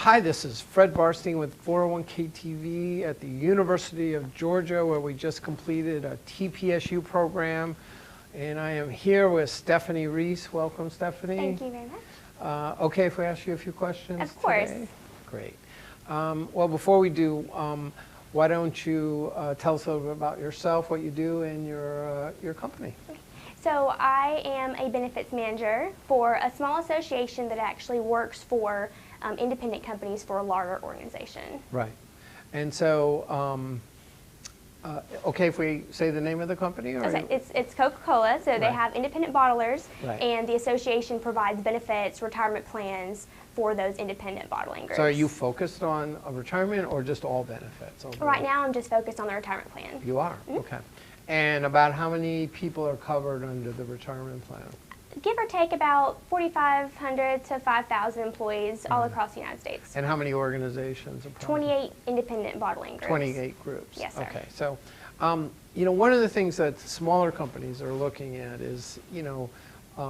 Hi, this is Fred Barstein with 401k TV at the University of Georgia, where we just completed a TPSU program. And I am here with Stephanie Reese. Welcome, Stephanie. Thank you very much. Okay if we ask you a few questions Of course. today? Great. Well, before we do, why don't you tell us a little bit about yourself, what you do, and your company. So I am a benefits manager for a small association that actually works for independent companies for a larger organization. Right. And so, okay if we say the name of the company? Or It's Coca-Cola, so they Right. have independent bottlers, Right. and the association provides benefits, retirement plans for those independent bottling groups. So are you focused on a retirement or just all benefits? Overall? Right now I'm just focused on the retirement plan. You are? Okay. And about how many people are covered under the retirement plan? Give or take about 4,500 to 5,000 employees all across the United States. And how many organizations? 28 independent bottling groups. 28 groups. Yes, sir. Okay. So, you know, one of the things that smaller companies are looking at is, you know,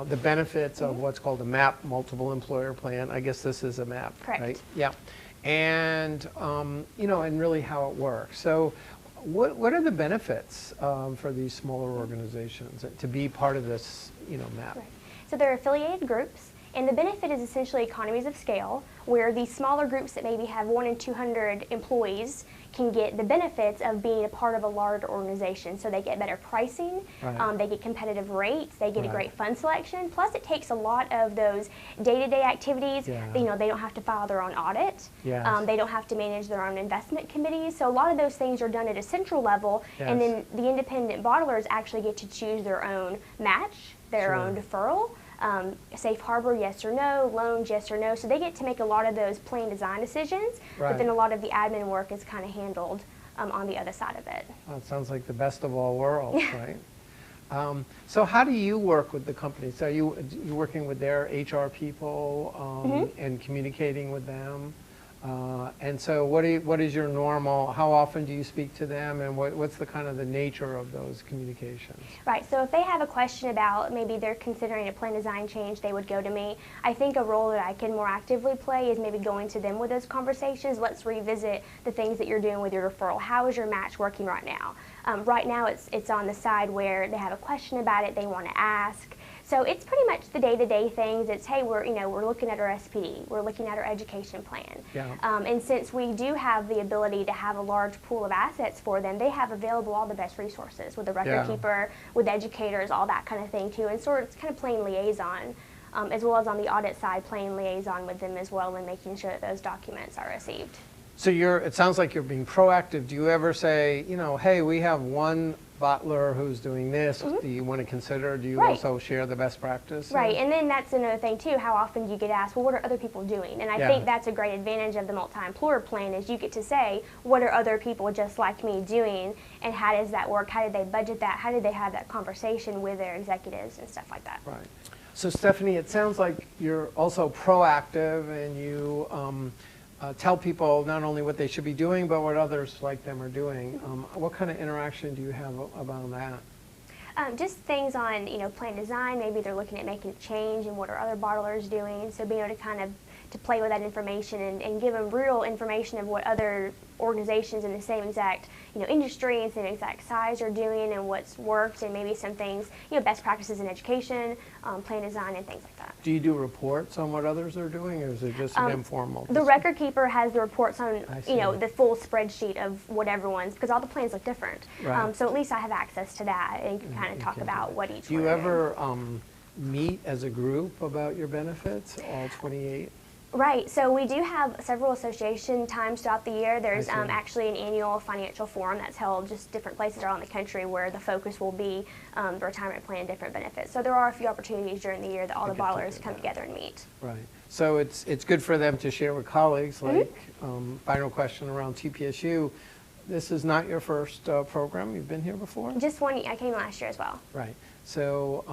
the benefits of what's called a MAP, multiple employer plan. I guess this is a MAP, Correct. right? Yeah. And, you know, and really how it works. So what are the benefits for these smaller organizations to be part of this, you know, MAP? Right. So they're affiliated groups, and the benefit is essentially economies of scale, where these smaller groups that maybe have 1 in 200 employees can get the benefits of being a part of a larger organization. So they get better pricing, Right. they get competitive rates, they get a Right. great fund selection, plus it takes a lot of those day-to-day activities. Yeah. You know, they don't have to file their own audit. Yes. They don't have to manage their own investment committees. So a lot of those things are done at a central level, and Yes. then the independent bottlers actually get to choose their own match, their Sure. own deferral, safe harbor, yes or no, loans, yes or no. So they get to make a lot of those plan design decisions, Right. but then a lot of the admin work is kind of handled on the other side of it. Well, it sounds like the best of all worlds, right? So how do you work with the companies? Are you working with their HR people and communicating with them? And so what is your normal, how often do you speak to them, and what's the kind of the nature of those communications? Right, so if they have a question about maybe they're considering a plan design change, they would go to me. I think a role that I can more actively play is maybe going to them with those conversations. Let's revisit the things that you're doing with your referral. How is your match working right now? Right now it's on the side where they have a question about it, they want to ask. So it's pretty much the day-to-day things. It's, hey, we're looking at our SPD, we're looking at our education plan. Yeah. And since we do have the ability to have a large pool of assets for them, they have available all the best resources with the record Yeah. keeper, with educators, all that kind of thing too. And sort of it's kind of playing liaison, as well as on the audit side, playing liaison with them as well and making sure that those documents are received. So it sounds like you're being proactive. Do you ever say, you know, hey, we have one bottler who's doing this, do you want to consider, do you Right. also share the best practice? Right, and then that's another thing too, how often do you get asked, well, what are other people doing? And I Yeah. think that's a great advantage of the multi-employer plan is you get to say, what are other people just like me doing, and how does that work? How did they budget that? How did they have that conversation with their executives and stuff like that? Right. So Stephanie, it sounds like you're also proactive and you tell people not only what they should be doing, but what others like them are doing. What kind of interaction do you have about that? Just things on, plan design. Maybe they're looking at making a change and what are other bottlers doing. So being able to kind of to play with that information and give them real information of what other organizations in the same exact industry and same exact size are doing and what's worked and maybe some things, best practices in education, plan design and things like that. Do you do reports on what others are doing, or is it just an informal? The record keeper has the reports on, I see. the full spreadsheet of what everyone's, because all the plans look different. Right. So at least I have access to that and can kind of You talk can do about that. what each Do you one are ever meet as a group about your benefits, all 28? Right, so we do have several association times throughout the year. There's see. actually an annual financial forum that's held just different places around the country where the focus will be the retirement plan, different benefits. So there are a few opportunities during the year that all the get bottlers together. come together and meet. Right. So it's good for them to share with colleagues. Like, final question around TPSU. This is not your first program. You've been here before? Just one, I came last year as well. Right. So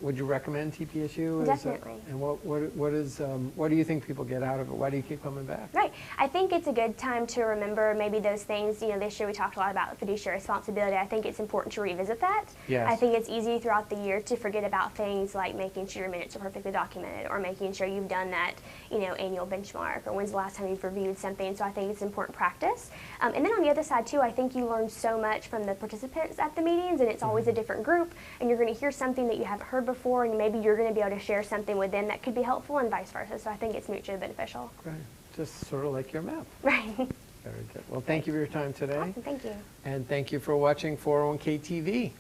would you recommend TPSU? Definitely. And what do you think people get out of it? Why do you keep coming back? Right. I think it's a good time to remember maybe those things. This year we talked a lot about fiduciary responsibility. I think it's important to revisit that. Yes. I think it's easy throughout the year to forget about things like making sure your minutes are perfectly documented or making sure you've done that, annual benchmark or when's the last time you've reviewed something. So I think it's important practice. And then on the other side too, I think you learn so much from the participants at the meetings, and it's always a different group, and you're going to hear something that you haven't heard before, and maybe you're going to be able to share something with them that could be helpful and vice versa. So I think it's mutually beneficial. Great. Just sort of like your map. Right. Very good. Well, thank you for your time today. Awesome. Thank you. And thank you for watching 401k TV.